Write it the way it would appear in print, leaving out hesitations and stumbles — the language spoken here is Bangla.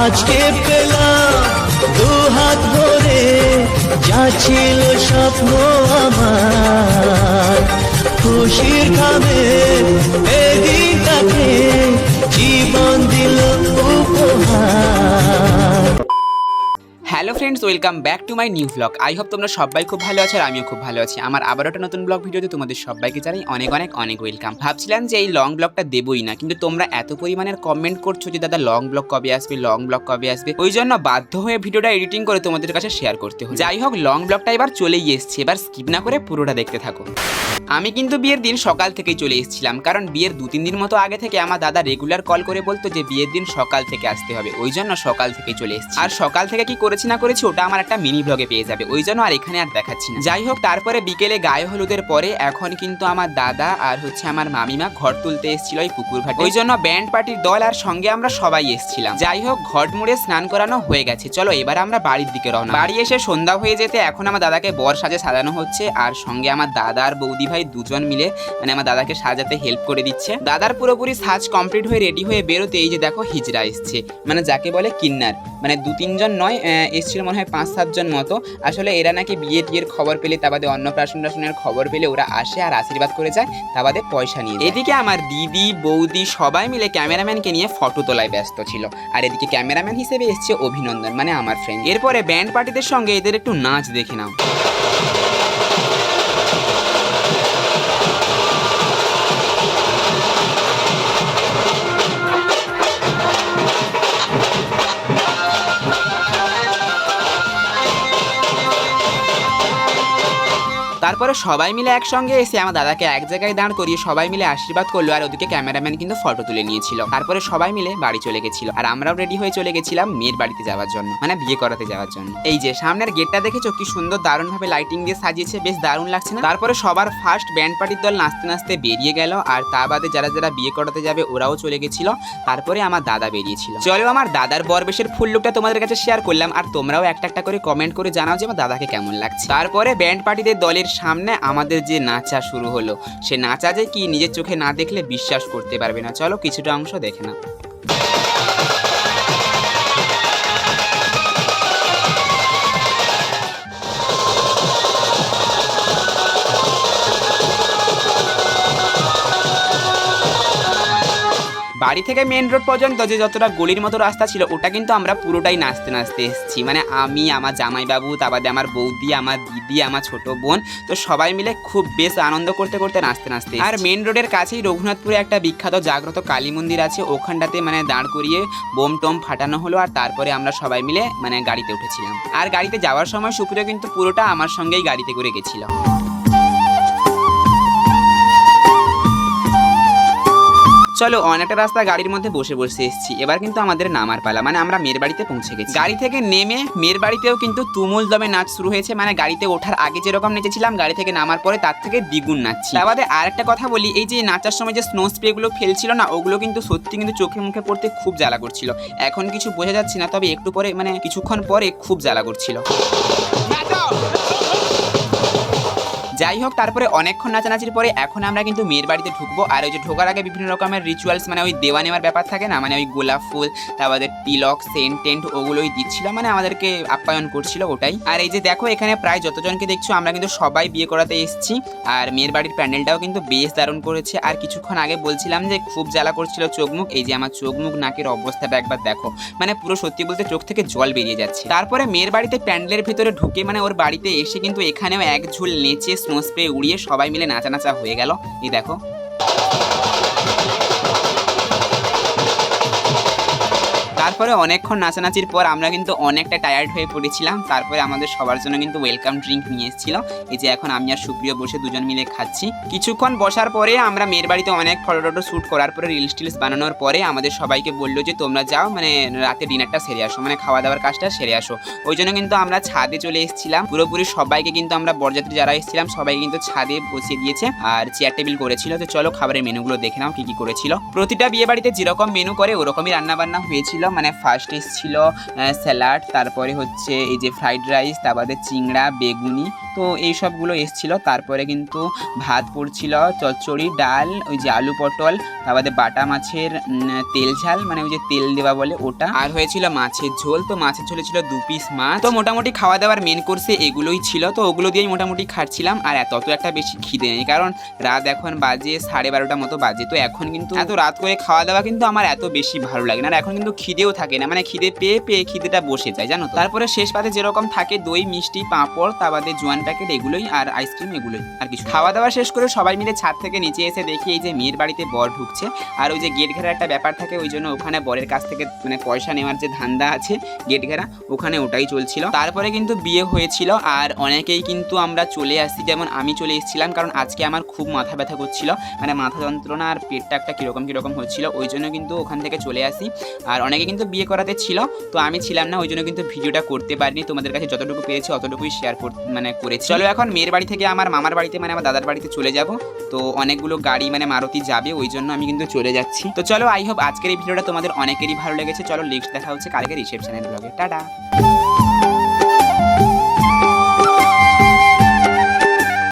আজকে পেলাম দু হাত ভরে যা ছিল স্বপ্ন আমার, খুশির খাবে এদিনটাকে জীবন দিল উপহার। Hello friends, welcome back to my new blog. I hope তোমরা সবাই খুব ভালো আছো আর আমিও খুব ভালো আছি। আমার আবারও একটা নতুন ব্লগ ভিডিওতে তোমাদের সবাইকে জানাই অনেক অনেক অনেক ওয়েলকাম। ভাবছিলাম যে এই লং ব্লগটা দেবই না, কিন্তু তোমরা এত পরিমাণের কমেন্ট করছো যে দাদা লং ব্লগ কবে আসবে, লং ব্লগ কবে আসবে, ওই জন্য বাধ্য হয়ে ভিডিওটা এডিটিং করে তোমাদের কাছে শেয়ার করতে হয়। যাই হোক, লং ব্লগটা এবার চলেই এসছে, এবার স্কিপ না করে পুরোটা দেখতে থাকো। আমি কিন্তু বিয়ের দিন সকাল থেকেই চলে এসেছিলাম, কারণ বিয়ের 2-3 দিন মতো আগে থেকে আমার দাদা রেগুলার কল করে বলতো যে বিয়ের দিন সকাল থেকে আসতে হবে, ওই জন্য সকাল থেকেই চলে এসেছি। আর সকাল থেকে কি করেছি না করেছি ওটা আমার একটা মিনি ব্লগে পেয়ে যাবে, ওই জন্য আর এখানে আর দেখাচ্ছি না। যাই হোক, তারপরে বিকেলে গায়ে হলুদের পরে এখন কিন্তু আমার দাদা আর আমার মামিমা ঘর তুলতে এসেছিল ওই পুকুর ঘাটে, ওই জন্য ব্যান্ড পার্টির দল আর সঙ্গে আমরা সবাই এসেছিলাম। যাই হোক, ঘট মুড়ে স্নান করানো হয়ে গেছে, চলো এবার আমরা বাড়ির দিকে রওনা। বাড়ি এসে সন্ধ্যা হয়ে যেতে এখন আমার দাদাকে বর সাজে সাজানো হচ্ছে, আর সঙ্গে আমার দাদা আর বৌদি ভাই দুজন মিলে মানে আমার দাদাকে সাজাতে হেল্প করে দিচ্ছে। দাদার পুরোপুরি সাজ কমপ্লিট হয়ে রেডি হয়ে বেরোতে এই যে দেখো হিজড়া এসছে, মানে যাকে বলে কিন্নার, মানে 2-3 জন নয়, এসছিল মনে হয় 5-7 জন মতো। আসলে এরা নাকি বিয়ে টিয়ের খবর পেলে, তা বাদে অন্নপ্রাশনের খবর পেলে ওরা আসে আর আশীর্বাদ করে যায়, তা বাদে পয়সা নিয়ে। এদিকে আমার দিদি বৌদি সবাই মিলে ক্যামেরাম্যানকে নিয়ে ফটো তোলায় ব্যস্ত ছিল, আর এদিকে ক্যামেরাম্যান হিসেবে এসছে অভিনন্দন, মানে আমার ফ্রেন্ড। এরপরে ব্যান্ড পার্টিদের সঙ্গে এদের একটু নাচ দেখে নাও। তারপরে সবাই মিলে একসঙ্গে এসে আমার দাদাকে এক জায়গায় দাঁড় করিয়ে সবাই মিলে আশীর্বাদ করলো, আর ওদিকে ক্যামেরাম্যান কিন্তু ফটো তুলে নিয়েছিল। তারপরে সবাই মিলে বাড়ি চলে গেছিল, আর আমরাও রেডি হয়ে চলে গেছিলাম মেয়ের বাড়িতে যাওয়ার জন্য, মানে বিয়ে করাতে যাওয়ার জন্য। এই যে সামনের গেটটা দেখেছো কি সুন্দর দারুণ ভাবে লাইটিং দিয়ে সাজিয়েছে, বেশ দারুণ লাগছে না? তারপরে সবার ফার্স্ট ব্যান্ড পার্টির দল নাচতে নাচতে বেরিয়ে গেল, আর তা বাদে যারা যারা বিয়ে করাতে যাবে ওরাও চলে গেছিল। তারপরে আমার দাদা বেরিয়েছিল। চলো আমার দাদার বরবেশের ফুল লুকটা তোমাদের কাছে শেয়ার করলাম, আর তোমরাও একটা একটা করে কমেন্ট করে জানাও যে আমার দাদাকে কেমন লাগছে। তারপরে ব্যান্ড পার্টিদের দলের সামনে আমাদের যে নাচা শুরু হলো, সে নাচা যে কি নিজের চোখে না দেখলে বিশ্বাস করতে পারবে না। চলো কিছুটা অংশ দেখে না। বাড়ি থেকে মেন রোড পর্যন্ত যে যতটা গলির মতো রাস্তা ছিল ওটা কিন্তু আমরা পুরোটাই নাচতে নাচতে এসেছি, মানে আমি, আমার জামাইবাবু, তারপরে আমার বৌদি, আমার দিদি, আমার ছোট বোন, তো সবাই মিলে খুব বেশ আনন্দ করতে করতে নাচতে নাচতে। আর মেন রোডের কাছেই রঘুনাথপুরে একটা বিখ্যাত জাগ্রত কালী মন্দির আছে, ওখানটাতে মানে দাঁড় করিয়ে বোম টোম ফাটানো হলো, আর তারপরে আমরা সবাই মিলে মানে গাড়িতে উঠেছিলাম। আর গাড়িতে যাওয়ার সময় সুপ্রিয় কিন্তু পুরোটা আমার সঙ্গেই গাড়িতে করে গেছিল। চলো অনেকটা রাস্তা গাড়ির মধ্যে বসে বসে এসেছি, এবার কিন্তু আমাদের নামার পালা, মানে আমরা মেয়ের বাড়িতে পৌঁছে গেছি। গাড়ি থেকে নেমে মেয়ের বাড়িতেও কিন্তু তুমুল দমে নাচ শুরু হয়েছে, মানে গাড়িতে ওঠার আগে যেরকম নেচেছিলাম গাড়ি থেকে নামার পরে তার থেকে দ্বিগুণ নাচছি। তার বাদে আর একটা কথা বলি, এই যে নাচার সময় যে স্নো স্প্রে গুলো ফেলছিল না, ওগুলো কিন্তু সত্যি কিন্তু চোখে মুখে পড়তে খুব জ্বালা করছিল। এখন কিছু বোঝা যাচ্ছে না, তবে একটু পরে মানে কিছুক্ষণ পরে খুব জ্বালা করছিল। যাই হোক, তারপরে অনেকক্ষণ নাচানাচির পরে এখন আমরা কিন্তু মেয়ের বাড়িতে ঢুকবো। আর ওই যে ঢোকার আগে বিভিন্ন রকমের রিচুয়ালস, মানে ওই দেওয়া নেওয়ার ব্যাপার থাকে না, মানে ওই গোলাপ ফুল, তারপরে তিলক, সেন্ট টেন্ট ওগুলোই দিচ্ছিল, মানে আমাদেরকে আপ্যায়ন করছিল ওটাই। আর এই যে দেখো এখানে প্রায় যতজনকে দেখছো আমরা কিন্তু সবাই বিয়ে করাতে এসেছি, আর মেয়ের বাড়ির প্যান্ডেলটাও কিন্তু বেশ দারুণ করেছে। আর কিছুক্ষণ আগে বলছিলাম যে খুব জ্বালা করছিল চোখ মুখ, এই যে আমার চোখ মুখ নাকের অবস্থাটা একবার দেখো, মানে পুরো সত্যি বলতে চোখ থেকে জল বেরিয়ে যাচ্ছে। তারপরে মেয়ের বাড়িতে প্যান্ডেলের ভিতরে ঢুকে মানে ওর বাড়িতে এসে কিন্তু এখানেও এক ঝুল নেচে স্নো স্প্রে উড়িয়ে সবাই মিলে নাচানাচা হয়ে গেল। এই দেখো তারপরে অনেকক্ষণ নাচানাচির পর আমরা কিন্তু অনেকটা টায়ার্ড হয়ে পড়েছিলাম। তারপরে আমাদের সবার জন্য কিন্তু ওয়েলকাম ড্রিঙ্ক নিয়ে এসেছিল, এই যে এখন আমি আর সুপ্রিয় বসে দুজন মিলে খাচ্ছি। কিছুক্ষণ বসার পরে আমরা মেয়ের বাড়িতে অনেক ফটো টটো শ্যুট করার পরে রিলস টিলস বানানোর পরে আমাদের সবাইকে বললো যে তোমরা যাও, মানে রাতে ডিনারটা সেরে আসো, মানে খাওয়া দাওয়ার কাজটা সেরে আসো। ওই জন্য কিন্তু আমরা ছাদে চলে এসেছিলাম। পুরোপুরি সবাইকে কিন্তু আমরা বরযাত্রী যারা এসেছিলাম সবাই কিন্তু ছাদে বসিয়ে দিয়েছে, আর চেয়ার টেবিল করেছিল। তো চলো খাবারের মেনুগুলো দেখে নাও কি কি করেছিল। প্রতিটা বিয়ে বাড়িতে যেরকম মেনু করে ওরকমই রান্নাবান্না হয়েছিল, মানে ফার্স্ট ছিল স্যালাড, তারপরে হচ্ছে এই যে ফ্রাইড রাইস, তারপরে চিংড়া, বেগুনি, তো এই সবগুলো এসেছিল। তারপরে কিন্তু ভাত পড়ছিল, চচ্চড়ি, ডাল, ওই যে আলু পটল, তারপরে বাটা মাছের তেল ঝাল, মানে ওই যে তেল দেওয়া বলে ওটা, আর হয়েছিল মাছের ঝোল। তো মাছের ঝোলে ছিল 2 পিস মাছ। তো মোটামুটি খাওয়া দাওয়ার মেন কোর্সে এগুলোই ছিল। তো ওগুলো দিয়েই মোটামুটি খাচ্ছিলাম। আর তত একটা বেশি খিদে নেই, কারণ রাত এখন বাজে 12:30 মতো বাজে। তো এখন কিন্তু এত রাত করে খাওয়া দাওয়া কিন্তু আমার এত বেশি ভালো লাগে না। আর এখন কিন্তু খিদেও থাকে না, মানে খিদে পেয়ে পেয়ে খিদেটা বসে যায়, জানো তো। তারপরে শেষ পাতে যেরকম থাকে দই, মিষ্টি, পাঁপড়, তা বাদে জোয়ান প্যাকেট এগুলোই, আর আইসক্রিম এগুলোই, আর কিছু। খাওয়া দাওয়া শেষ করে সবাই মিলে ছাদ থেকে নিচে এসে দেখি এই যে মেয়ের বাড়িতে বর ঢুকছে। আর ওই যে গেট ঘেরার একটা ব্যাপার থাকে, ওই জন্য ওখানে বরের কাছ থেকে মানে পয়সা নেওয়ার যে ধান্দা আছে গেট ঘেরা, ওখানে ওটাই চলছিল। তারপরে কিন্তু বিয়ে হয়েছিল, আর অনেকেই কিন্তু আমরা চলে আসছি, যেমন আমি চলে এসেছিলাম, কারণ আজকে আমার খুব মাথা ব্যথা করছিল, মানে মাথা যন্ত্রণা আর পেটটা একটা কিরকম কিরকম হচ্ছিল, ওই জন্য কিন্তু ওখান থেকে চলে আসি। আর অনেকে কিন্তু বিয়ে করাতে ছিল, তো আমি ছিলাম না, ওই জন্য কিন্তু ভিডিওটা করতে পারিনি। তোমাদের কাছে যতটুকু পেরেছি অতটুকুই শেয়ার করেছি। চলো এখন মেয়ের বাড়ি থেকে আমার মামার বাড়িতে, মানে আমার দাদার বাড়িতে চলে যাব। তো অনেকগুলো গাড়ি মানে মারুতি যাবে, ওই জন্য আমি কিন্তু চলে যাচ্ছি। তো চলো, আই হোপ আজকের এই ভিডিওটা তোমাদের অনেকেরই ভালো লেগেছে। চলো নেক্সট দেখা হচ্ছে কালকে রিসেপশনের ব্লগে। টাটা।